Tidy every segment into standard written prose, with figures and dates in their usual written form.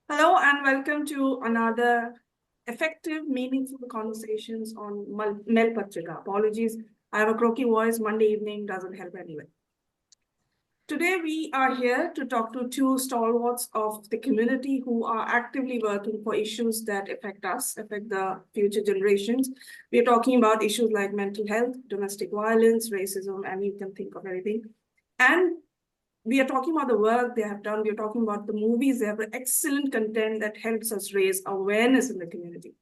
Hello and welcome to another effective, meaningful conversations on Mel Patrika. Apologies, I have a croaky voice. Monday evening doesn't help anyway. Today we are here to talk to two stalwarts of the community who are actively working for issues that affect us, affect the future generations. We are talking about issues like mental health, domestic violence, racism, and you can think of anything. And we are talking about the work they have done. We are talking about the movies. They have excellent content that helps us raise awareness in the community.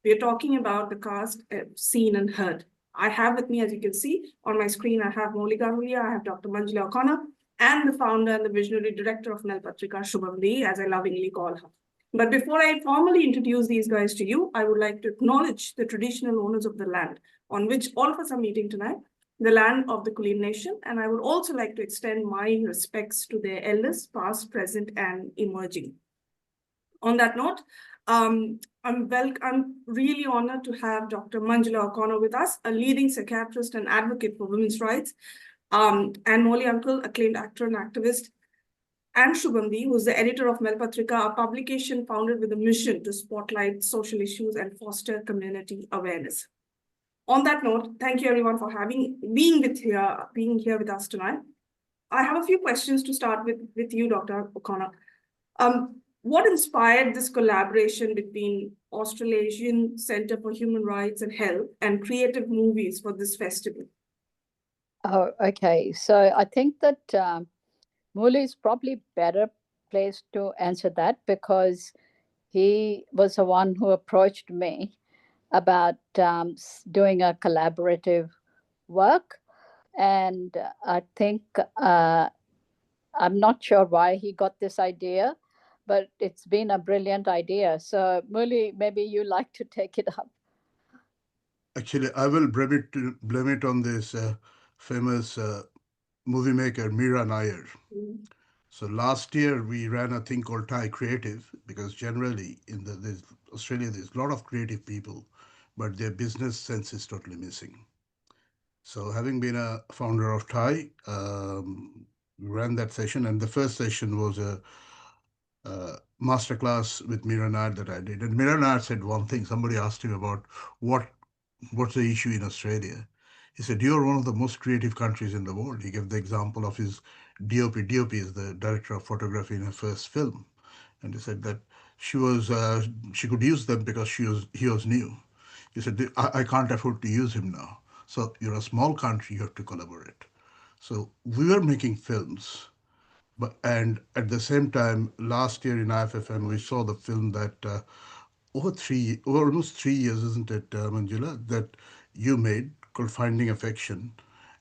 We are talking about the cast seen and heard. I have with me, as you can see on my screen, I have Molly Gangulia, I have Dr. Manjula O'Connor, and the founder and the visionary director of Mel Patrika, Shubhamdi, as I lovingly call her. But before I formally introduce these guys to you, I would like to acknowledge the traditional owners of the land on which all of us are meeting tonight, the land of the Kulin Nation. And I would also like to extend my respects to their elders, past, present, and emerging. On that note, I'm really honored to have Dr. Manjula O'Connor with us, a leading psychiatrist and advocate for women's rights, and Molly Uncle, acclaimed actor and activist, and Shubhamdi, who's the editor of Mel Patrika, a publication founded with a mission to spotlight social issues and foster community awareness. On that note, thank you everyone for being here with us tonight. I have a few questions to start with you, Dr. O'Connor. What inspired this collaboration between AustralAsian Centre for Human Rights and Health and Creative Movies for this festival? Oh, okay. So I think that Muli is probably better placed to answer that because he was the one who approached me about doing a collaborative work. And I think I'm not sure why he got this idea, but it's been a brilliant idea. So Muli, maybe you like to take it up. Actually, I will blame it on this famous movie maker, Mira Nair. So last year we ran a thing called Thai Creative because generally in Australia there's a lot of creative people, but their business sense is totally missing. So having been a founder of Thai, we ran that session, and the first session was a masterclass with Mira Nair that I did. And Mira Nair said one thing. Somebody asked him about what's the issue in Australia. He said, you're one of the most creative countries in the world. He gave the example of his DOP. DOP is the director of photography in her first film. And he said that she could use them because he was new. He said, I can't afford to use him now. So you're a small country, you have to collaborate. So we were making films. And at the same time, last year in IFFN, we saw the film that over almost 3 years, isn't it, Manjula, that you made called Finding Affection.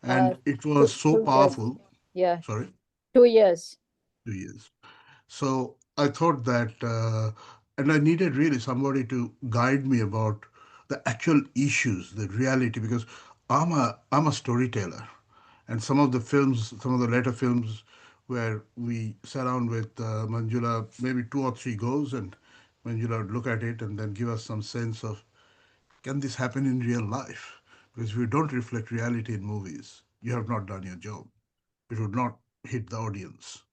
Uh, And it was so 2 years. powerful. Yeah, Sorry, 2 years. 2 years. So I thought that, and I needed really somebody to guide me about the actual issues, the reality, because I'm a storyteller, and some of the later films, where we sat down with Manjula, maybe two or three goes, and Manjula would look at it and then give us some sense of, can this happen in real life? Because if you don't reflect reality in movies, you have not done your job. It would not hit the audience.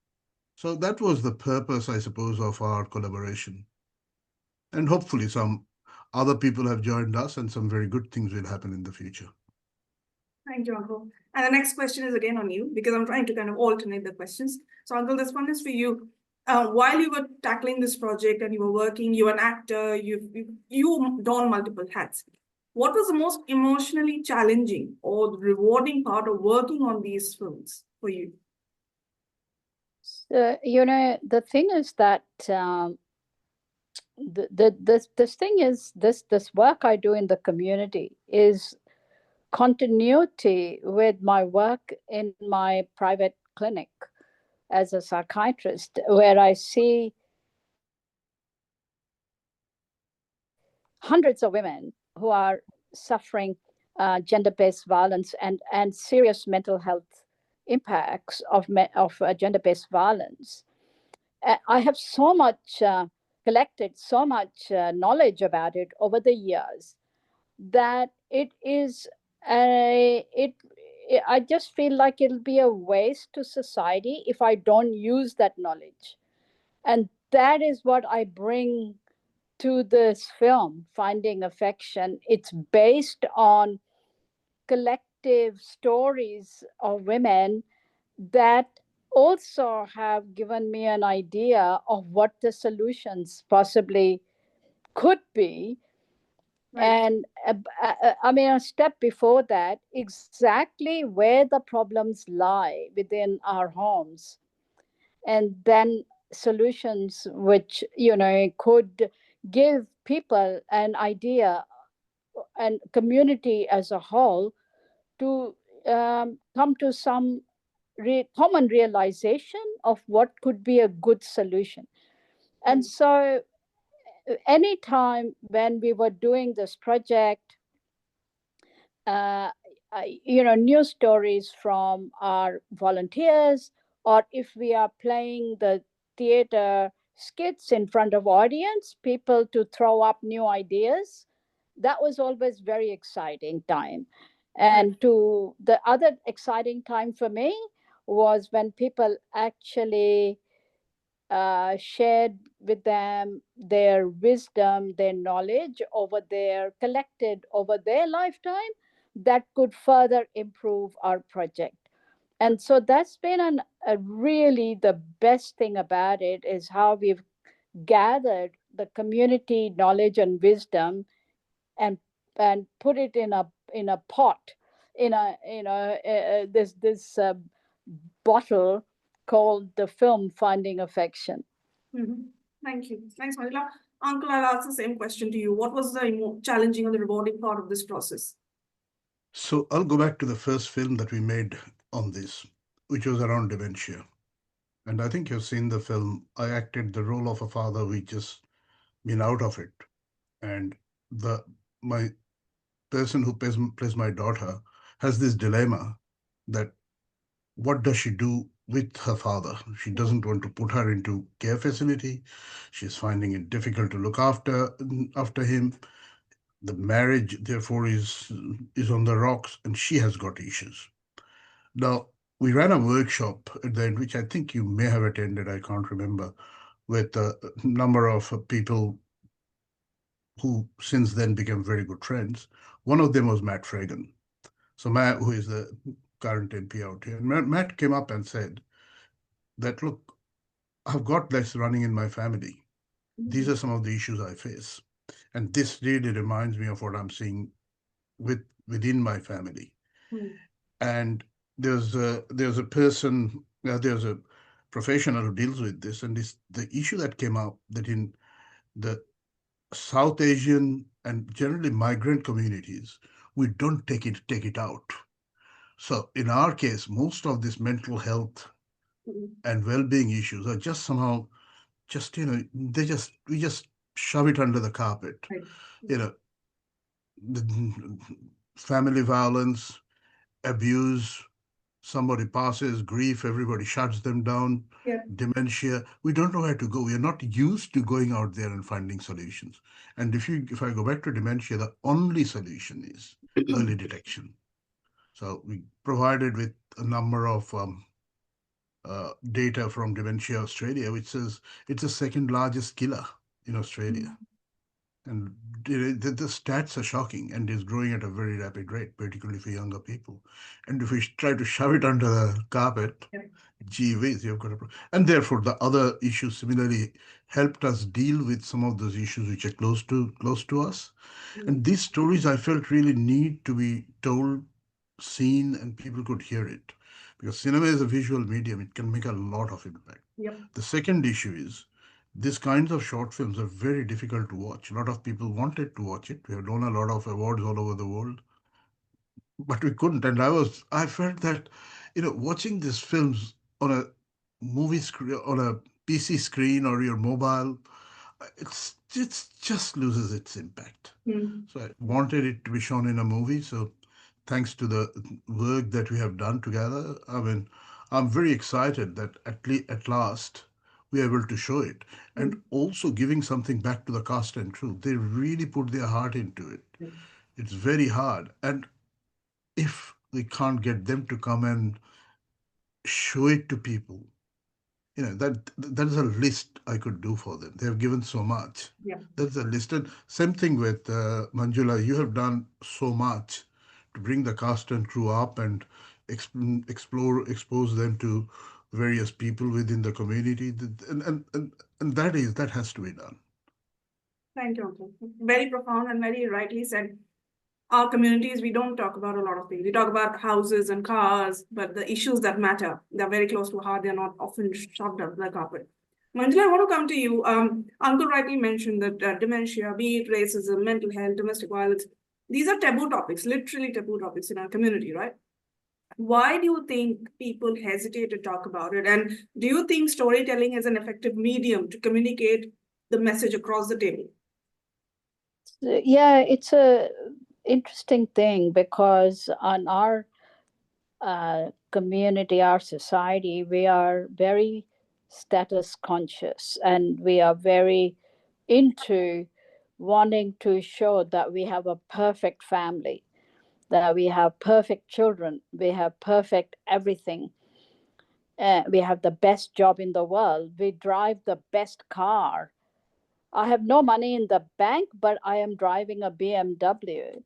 So that was the purpose, I suppose, of our collaboration. And hopefully, some other people have joined us, and some very good things will happen in the future. Thank you, Uncle. And the next question is again on you because I'm trying to kind of alternate the questions. So, Uncle, this one is for you. While you were tackling this project and you were working, you're an actor, you don multiple hats. What was the most emotionally challenging or rewarding part of working on these films for you? The thing is that this thing is this work I do in the community is continuity with my work in my private clinic as a psychiatrist, where I see hundreds of women who are suffering gender-based violence and serious mental health impacts of gender-based violence. I have so much collected so much knowledge about it over the years that I just feel like it'll be a waste to society if I don't use that knowledge. And that is what I bring to this film, Finding Affection. It's based on collective stories of women that also have given me an idea of what the solutions possibly could be. Right. And I mean, a step before that, exactly where the problems lie within our homes, and then solutions which, could give people an idea and community as a whole to come to some common realization of what could be a good solution. And so anytime when we were doing this project, uh, news stories from our volunteers, or if we are playing the theater skits in front of audience, people to throw up new ideas, that was always very exciting time. And to the other exciting time for me was when people actually shared with them their wisdom, their knowledge collected over their lifetime, that could further improve our project. And so that's been a really the best thing about it, is how we've gathered the community knowledge and wisdom, and put it in a pot, in a this bottle called the film Finding Affection. Thank you. Thanks, Manila. Uncle, I'll ask the same question to you. What was the challenging or the rewarding part of this process? So I'll go back to the first film that we made on this, which was around dementia. And I think you've seen the film. I acted the role of a father who just been out of it. And the my person who plays my daughter has this dilemma that what does she do with her father? She doesn't want to put her into care facility. She's finding it difficult to look after him. The marriage, therefore, is on the rocks, and she has got issues. Now, we ran a workshop at the end, which I think you may have attended, I can't remember, with a number of people who since then became very good friends. One of them was Matt Fragan. So Matt, who is the current MP out here, and Matt came up and said that, look, I've got this running in my family. These are some of the issues I face. And this really reminds me of what I'm seeing within my family. And there's a person, there's a professional who deals with this, and this the issue that came up that in the South Asian and generally migrant communities, we don't take it out. So in our case, most of this mental health and well-being issues are just somehow just we just shove it under the carpet. Right. You know, the family violence, abuse, somebody passes, grief, everybody shuts them down, dementia. We don't know where to go. We are not used to going out there and finding solutions. And if I go back to dementia, the only solution is early detection. So we provided with a number of data from Dementia Australia, which says it's the second largest killer in Australia. And the stats are shocking, and is growing at a very rapid rate, particularly for younger people. And if we try to shove it under the carpet, gee whiz, you've got a problem. And therefore, the other issues similarly helped us deal with some of those issues which are close to us. And these stories I felt really need to be told, seen, and people could hear it. Because cinema is a visual medium, it can make a lot of impact. The second issue is these kinds of short films are very difficult to watch. A lot of people wanted to watch it. We have won a lot of awards all over the world, but we couldn't. And I felt that, watching these films on a movie screen, on a PC screen or your mobile, it's just loses its impact. So I wanted it to be shown in a movie. So thanks to the work that we have done together, I mean, I'm very excited that at last we're able to show it, and also giving something back to the cast and crew. They really put their heart into it. It's very hard, and if we can't get them to come and show it to people, that is a I could do for them. They have given so much. Yeah. That's a list. And same thing with Manjula. You have done so much to bring the cast and crew up and expose them to various people within the community. And that has to be done. Thank you, Uncle. Very profound and very rightly said. Our communities, we don't talk about a lot of things. We talk about houses and cars, but the issues that matter, they're very close to heart. They're not often shoved under the carpet. Manjula, I want to come to you. Uncle rightly mentioned that dementia, be it racism, mental health, domestic violence, these are taboo topics, literally taboo topics in our community, right? Why do you think people hesitate to talk about it? And do you think storytelling is an effective medium to communicate the message across the table? Yeah, it's a interesting thing because on our community, our society, we are very status conscious and we are very into wanting to show that we have a perfect family, that we have perfect children, we have perfect everything. We have the best job in the world, we drive the best car. I have no money in the bank, but I am driving a BMW,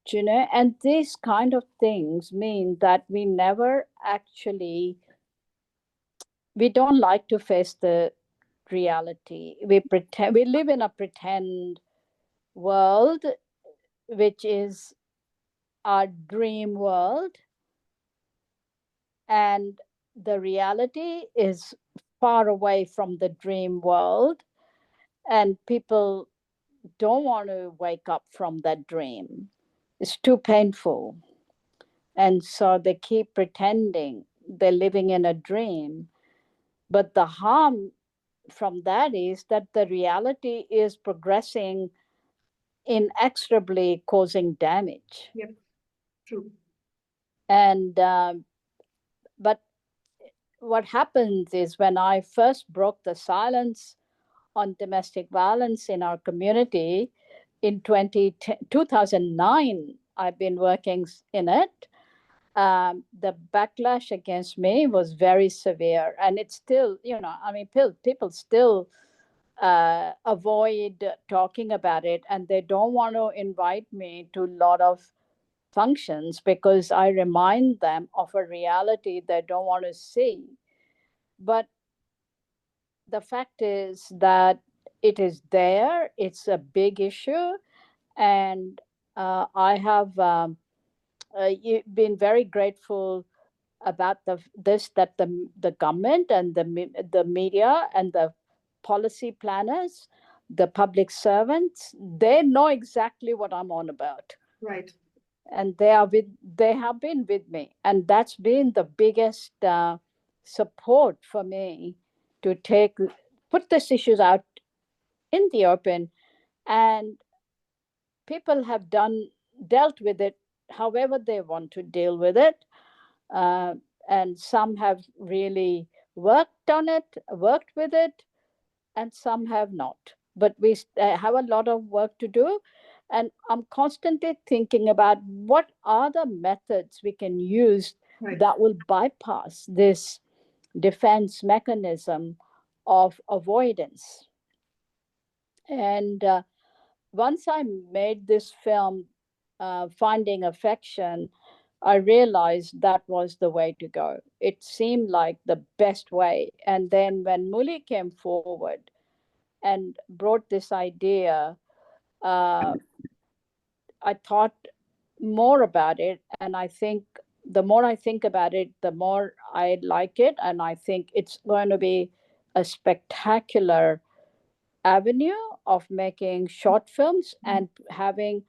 you know, and these kind of things mean that we never actually, we don't like to face the reality. We pretend, we live in a pretend world, which is our dream world. And the reality is far away from the dream world. And people don't want to wake up from that dream. It's too painful. And so they keep pretending they're living in a dream. But the harm from that is that the reality is progressing inexorably, causing damage. Yep, true. And but what happens is when I first broke the silence on domestic violence in our community in 2009, I've been working in it. The backlash against me was very severe, and it's still, you know, I mean, people still avoid talking about it, and they don't want to invite me to a lot of functions because I remind them of a reality they don't want to see. But the fact is that it is there, it's a big issue, and I have been very grateful about that the government and the media and the policy planners, the public servants, they know exactly what I'm on about. Right. And they have been with me, and that's been the biggest support for me to put these issues out in the open, and people have dealt with it however they want to deal with it. And some have really worked with it, and some have not. But we have a lot of work to do. And I'm constantly thinking about what are the methods we can use that will bypass this defense mechanism of avoidance. And once I made this film, Finding Affection, I realized that was the way to go. It seemed like the best way. And then when Muli came forward and brought this idea, I thought more about it. And I think the more I think about it, the more I like it. And I think it's going to be a spectacular avenue of making short films and having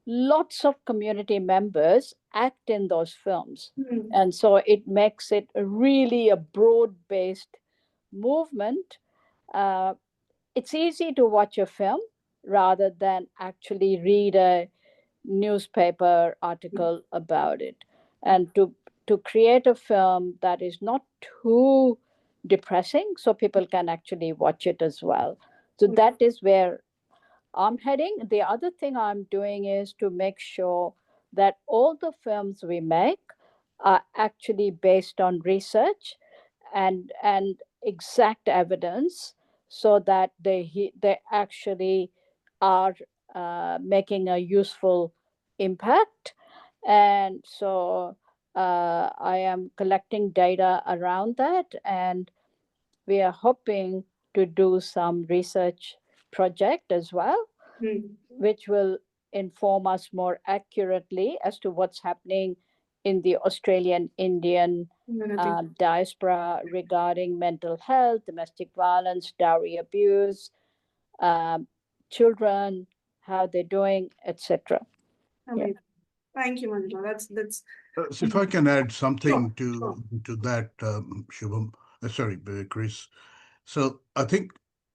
lots of community members act in those films. And so it makes it really a broad-based movement. It's easy to watch a film rather than actually read a newspaper article about it. And to create a film that is not too depressing so people can actually watch it as well. So that is where I'm heading. The other thing I'm doing is to make sure that all the films we make are actually based on research and exact evidence, so that they actually are making a useful impact. And so I am collecting data around that, and we are hoping to do some research project as well, which will inform us more accurately as to what's happening in the Australian Indian diaspora regarding mental health, domestic violence, dowry abuse, um, children, how they're doing, etc. Amazing. Thank you, Manjula. That's So if I can add sure, something sure. to that, Shubham, sorry, Chris. So I think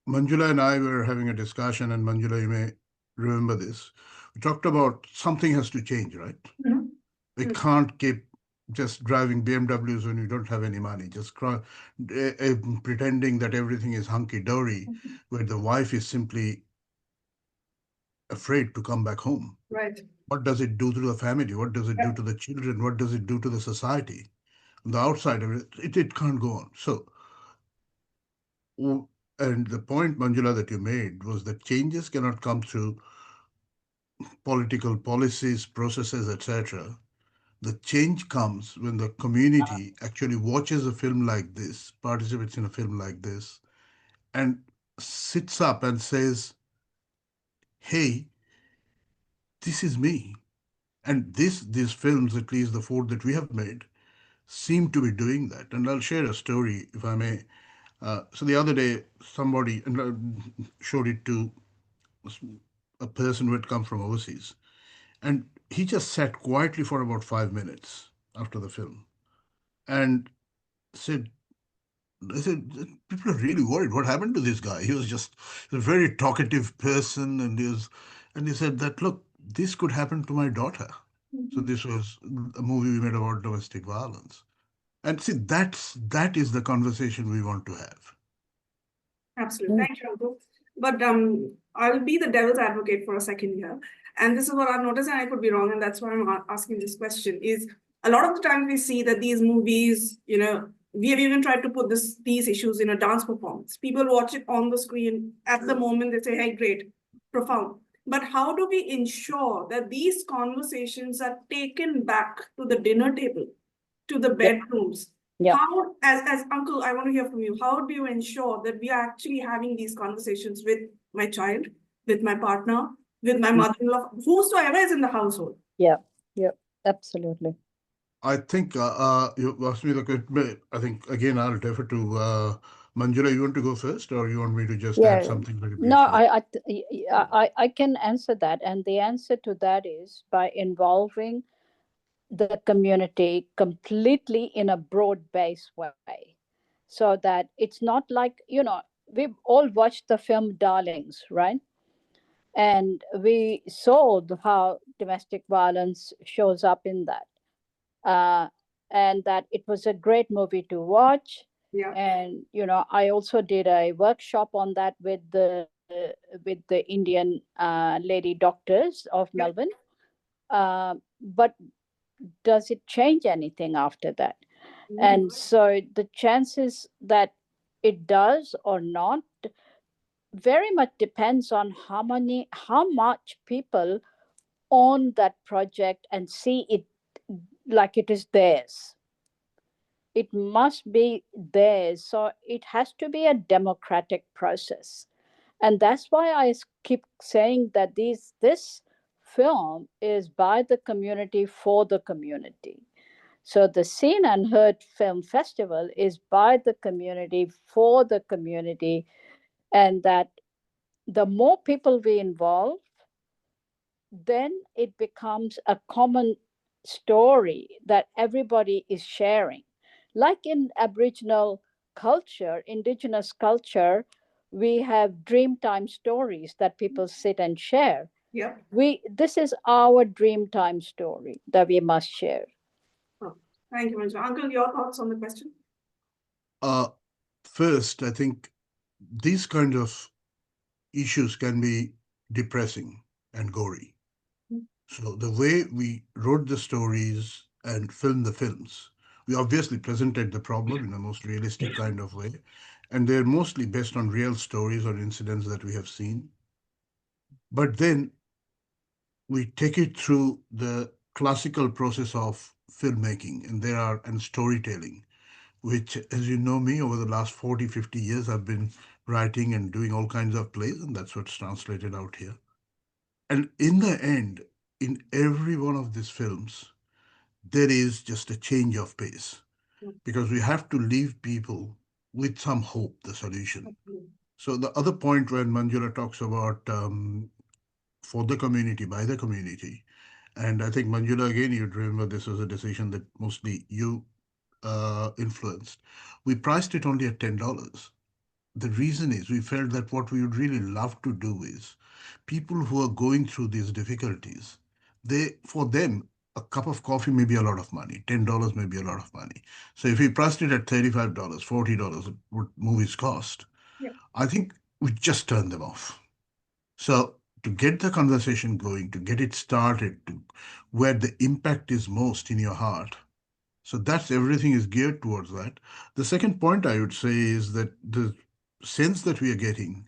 Manjula and I were having a discussion, and Manjula, you may remember this. We talked about something has to change, right? Mhm. We can't keep just driving BMWs when you don't have any money, just pretending that everything is hunky-dory, where the wife is simply afraid to come back home. Right. What does it do to the family? What does it do to the children? What does it do to the society? On the outside of it can't go on. So, and the point, Manjula, that you made was that changes cannot come through political policies, processes, etc. The change comes when the community actually watches a film like this, participates in a film like this, and sits up and says, hey, this is me. And these films, at least the four that we have made, seem to be doing that. And I'll share a story, if I may. So the other day, somebody showed it to a person who had come from overseas. And he just sat quietly for about 5 minutes after the film and said, I said, people are really worried. What happened to this guy? He was just a very talkative person, and he said that, look, this could happen to my daughter. So this was a movie we made about domestic violence. And see, that is the conversation we want to have. Absolutely. Thank you, Ankur. But I'll be the devil's advocate for a second here. And this is what I've noticed, and I could be wrong, and that's why I'm asking this question, is a lot of the time we see that these movies, we have even tried to put these issues in a dance performance. People watch it on the screen at the moment, they say, hey, great, profound. But how do we ensure that these conversations are taken back to the dinner table, to the bedrooms? Yeah. How, as Uncle, I want to hear from you. How do you ensure that we are actually having these conversations with my child, with my partner, with my mother-in-law, whosoever is in the household? Yeah, absolutely. I think you asked me the question. I think again I'll defer to Manjula. You want to go first, or you want me to just add something very briefly? No, I can answer that, and the answer to that is by involving the community completely in a broad-based way, so that it's not like, we've all watched the film Darlings, right? And we saw how domestic violence shows up in that, and that it was a great movie to watch. Yeah. And I also did a workshop on that with the Indian lady doctors of Melbourne. But does it change anything after that? And so the chances that it does or not very much depends on how much people own that project and see it like it is theirs. It must be theirs. So it has to be a democratic process. And that's why I keep saying that this film is by the community for the community. So the Seen and Heard Film Festival is by the community for the community, and that the more people we involve, then it becomes a common story that everybody is sharing. Like in Aboriginal culture, Indigenous culture, we have Dreamtime stories that people sit and share. Yeah. This is our Dreamtime story that we must share. Oh, thank you, Manju. Uncle, your thoughts on the question? First, I think these kind of issues can be depressing and gory. So the way we wrote the stories and filmed the films, we obviously presented the problem in the most realistic kind of way. and they're mostly based on real stories or incidents that we have seen. But then we take it through the classical process of filmmaking and storytelling, which, as you know me, over the last 40, 50 years, I've been writing and doing all kinds of plays, and that's what's translated out here. And in the end, in every one of these films, there is just a change of pace because we have to leave people with some hope, the solution. So the other point when Manjula talks about for the community, by the community, and I think Manjula, again, you'd remember this was a decision that mostly you influenced. We priced it only at $10. The reason is we felt that what we would really love to do is people who are going through these difficulties, for them, a cup of coffee may be a lot of money. $10 may be a lot of money. So if we priced it at $35, $40, what movies cost, Yeah. I think we just turn them off. So to get the conversation going, to get it started, to where the impact is most in your heart. So that's everything is geared towards that. The second point I would say is that the sense that we are getting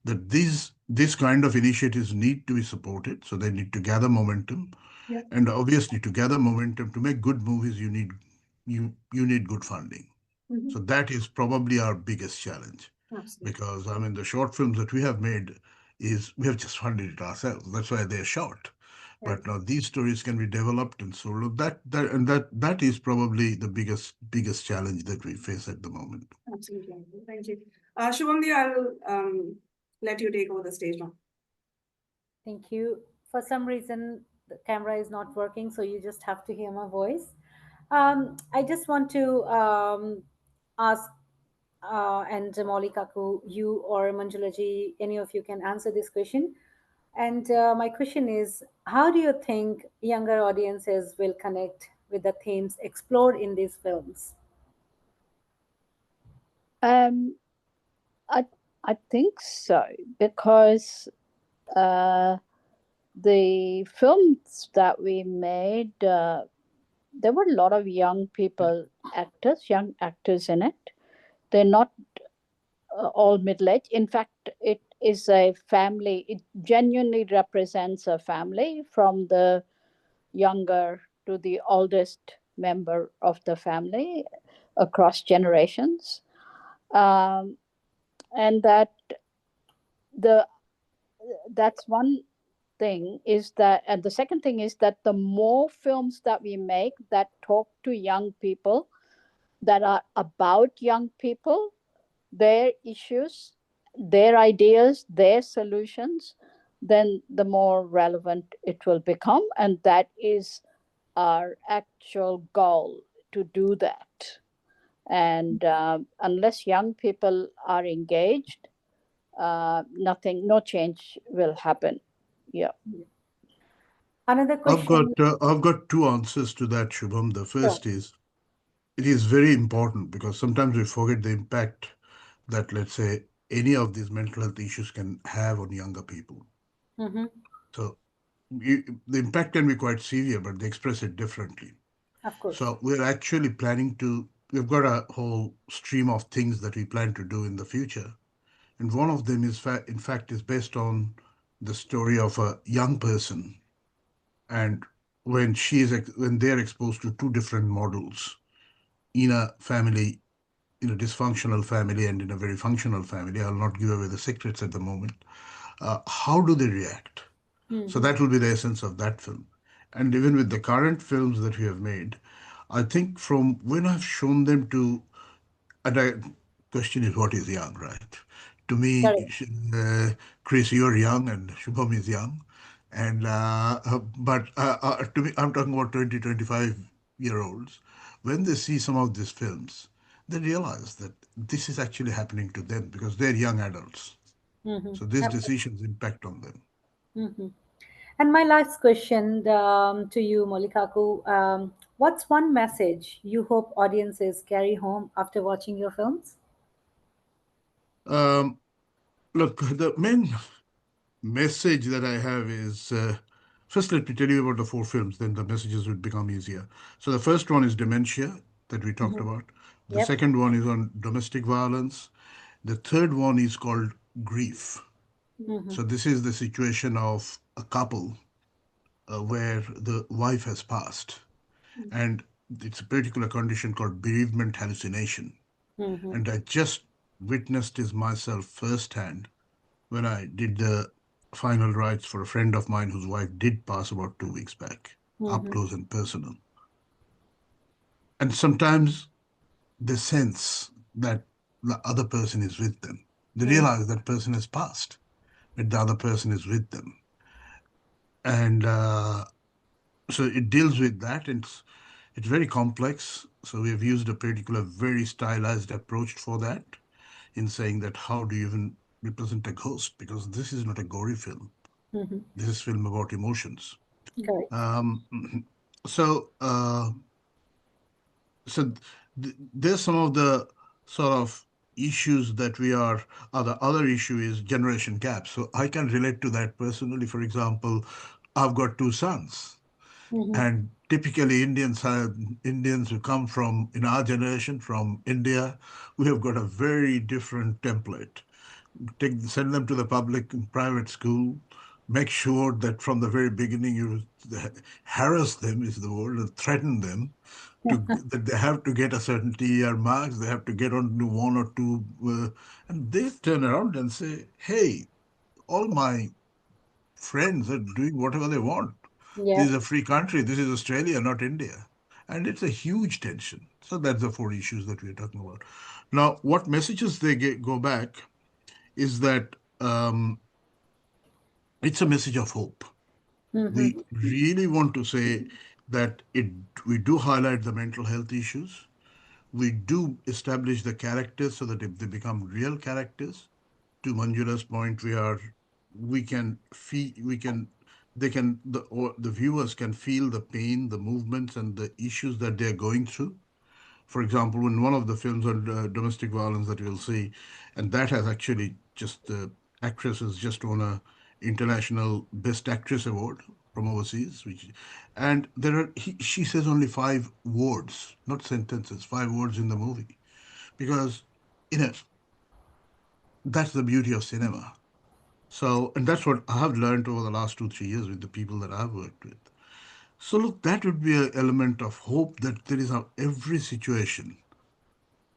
that this kind of initiatives need to be supported, so they need to gather momentum. Yeah. And obviously, to gather momentum, to make good movies, you need good funding. Mhm. So that is probably our biggest challenge Absolutely. because I mean the short films that we have made is we have just funded it ourselves. That's why they're short. Right. But now these stories can be developed and so on. That is probably the biggest challenge that we face at the moment. Absolutely. Thank you. Shubhamdi, I'll let you take over the stage now. Thank you. For some reason, the camera is not working, so you just have to hear my voice. I just want to ask, and Molly Kaku, you or Manjulaji, any of you can answer this question. And my question is, how do you think younger audiences will connect with the themes explored in these films? Um, I I think so because uh, the films that we made, there were a lot of young young actors in it. They're not all middle aged. In fact, it is a family. It genuinely represents a family from the younger to the oldest member of the family across generations. Um, and the that's one thing is that, and the second thing is that the more films that we make that talk to young people, that are about young people, their issues, their ideas, their solutions, then the more relevant it will become. And that is our actual goal, to do that. And unless young people are engaged, no change will happen. Yeah. Another question. I've got two answers to that, Shubham. The Sure. first is it is very important because sometimes we forget the impact that, let's say, any of these mental health issues can have on younger people. Mm-hmm. So the impact can be quite severe, but they express it differently. Of course. So we're actually we've got a whole stream of things that we plan to do in the future. And one of them is, in fact, is based on the story of a young person. And when they're exposed to two different models in a family, in a dysfunctional family and in a very functional family, I'll not give away the secrets at the moment. How do they react? So Mm-hmm. that will be the essence of that film. And even with the current films that we have made, I think from when I've shown them to, and the question is what is young, right? To me, Correct. Chris, you're young and Shubham is young. But to me, I'm talking about 20, 25-year olds. When they see some of these films, they realize that this is actually happening to them because they're young adults. Mm-hmm. So these Absolutely. decisions impact on them. Mm-hmm. And my last question to you, Molikaku, what's one message you hope audiences carry home after watching your films? Um, Look, the main message that I have is first, let me tell you about the four films, then the messages would become easier. So, the first one is dementia that we talked Mm-hmm. about. The Yep. second one is on domestic violence. The third one is called grief. Mm-hmm. So this is the situation of a couple where the wife has passed, and it's a particular condition called bereavement hallucination. Mm-hmm. And I just witnessed this myself firsthand when I did the final rites for a friend of mine whose wife did pass about 2 weeks back, up Mm-hmm. close and personal. And sometimes they sense that the other person is with them. They realize that person has passed, but the other person is with them. And so it deals with that. And it's very complex. So we have used a particular, very stylized approach for that in saying that how do you even represent a ghost? Because this is not a gory film. Mm-hmm. This is film about emotions. Correct. Um, so, so there's some of the sort of issues that we are. The other issue is generation gap. So I can relate to that personally. For example, I've got two sons, Mm-hmm. and typically Indians who come from in our generation from India, we have got a very different template. Send them to the public and private school, make sure that from the very beginning you harass them is the word, and threaten them that they have to get a certain TER marks, they have to get on to one or two, and they turn around and say, "Hey, all my friends are doing whatever they want. This Yep. is a free country. This is Australia, not India." And it's a huge tension. So that's the four issues that we're talking about. Now, what messages they go back is that it's a message of hope. Mm-hmm. We really want to say that we do highlight the mental health issues. We do establish the characters so that if they become real characters, to Manjula's point, we can feel, we can, they can, the viewers can feel the pain, the movements, and the issues that they're going through. For example, in one of the films on domestic violence that you'll see, and that has actually just the actress has just won a international Best Actress award from overseas, and she says only 5 words, not sentences, 5 words in the movie, because you know that's the beauty of cinema. So, and that's what I have learned over the last 2, 3 years with the people that I've worked with. So, look, that would be an element of hope that there is every situation.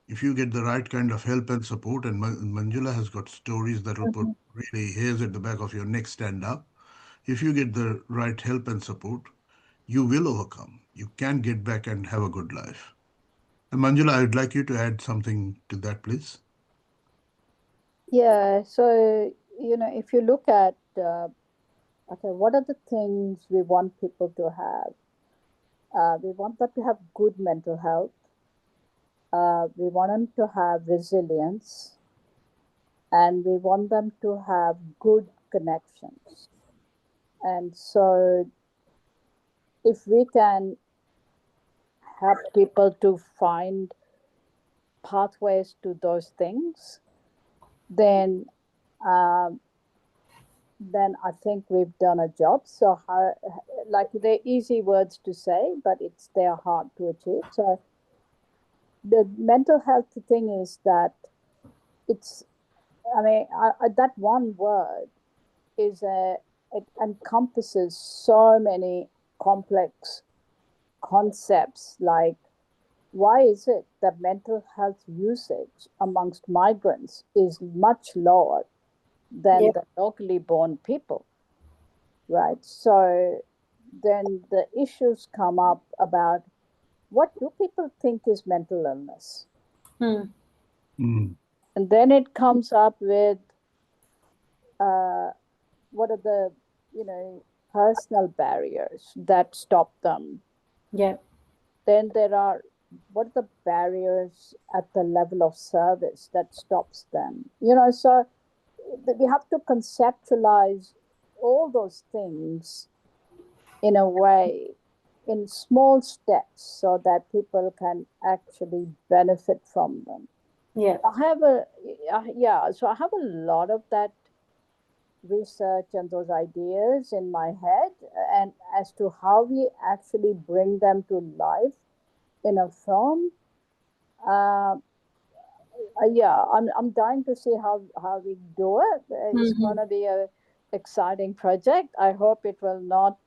If you get the right kind of help and support, and Manjula has got stories that will put Mm-hmm. really hairs at the back of your neck stand up. If you get the right help and support, you will overcome. You can get back and have a good life. And Manjula, I would like you to add something to that, please. Yeah, so if you look at okay, what are the things we want people to have? We want them to have good mental health. We want them to have resilience, and we want them to have good connections. And so, if we can help people to find pathways to those things, then um, then I think we've done a job. So, like they're easy words to say, but they're hard to achieve. So, the mental health thing is that it's. I mean, that one word is it encompasses so many complex concepts. Like, why is it that mental health usage amongst migrants is much lower than Yep. the locally born people, right? So then the issues come up about what do people think is mental illness? Hmm. Mm, And then it comes up with uh, what are the, personal barriers that stop them? Yep. Then there are what are the barriers at the level of service that stops them? So we have to conceptualize all those things in a way in small steps so that people can actually benefit from them. Yep. I have a yeah, so I have a lot of that research and those ideas in my head, and as to how we actually bring them to life in a film. Uh, yeah, I'm dying to see how we do it. It's Mm-hmm. going to be a exciting project. I hope it will not.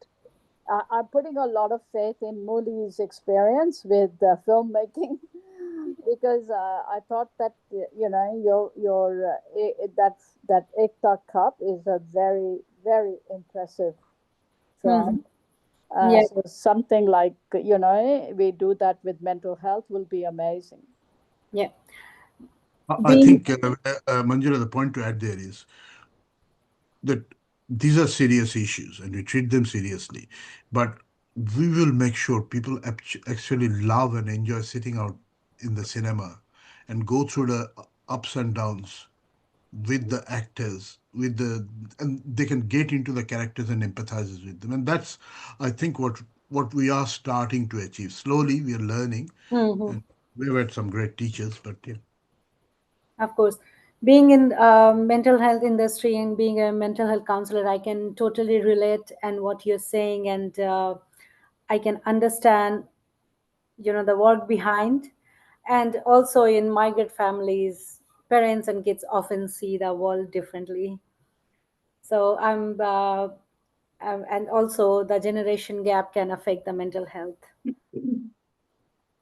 I'm putting a lot of faith in Mooli's experience with filmmaking because I thought that your that Ekta Cup is a very impressive Mm-hmm. film. Yeah. So something like we do that with mental health will be amazing. Yeah. I Being. think, Manjula, the point to add there is that these are serious issues and we treat them seriously. But we will make sure people actually love and enjoy sitting out in the cinema and go through the ups and downs with the actors, and they can get into the characters and empathizes with them. And that's, I think, what we are starting to achieve. Slowly, we are learning, Mhm. and we've had some great teachers, but yeah. Of course, being in mental health industry and being a mental health counselor, I can totally relate and what you're saying, and I can understand, the work behind, and also in migrant families, parents and kids often see the world differently. So and also the generation gap can affect the mental health.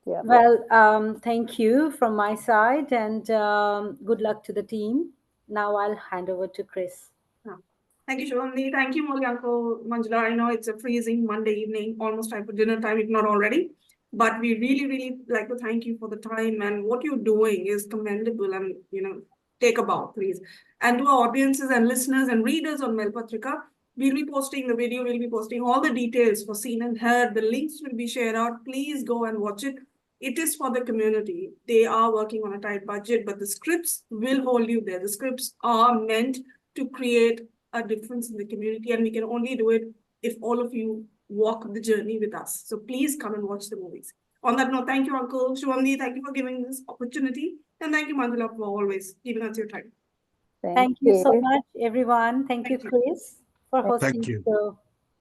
Yeah. Well, thank you from my side, and good luck to the team. Now I'll hand over to Chris. Yeah. Thank you, Shivamni. Thank you, Mulyanko, Manjula. I know it's a freezing Monday evening, almost time for dinner time, if not already. But we really like to thank you for the time, and what you're doing is commendable, and take a bow, please. And to our audiences and listeners and readers on Mel Patrika, we'll be posting the video, we'll be posting all the details for Seen and Heard. The links will be shared out. Please go and watch it. It is for the community. They are working on a tight budget, but the scripts will hold you there. The scripts are meant to create a difference in the community, and we can only do it if all of you walk the journey with us. So please come and watch the movies. On that note, thank you, Uncle Shivamni. Thank you for giving this opportunity. And thank you, Mandula, for always giving us your time. Thank Thank you so you. much, everyone. Thank you, Thank you. Chris, for Thank hosting Thank the you. show.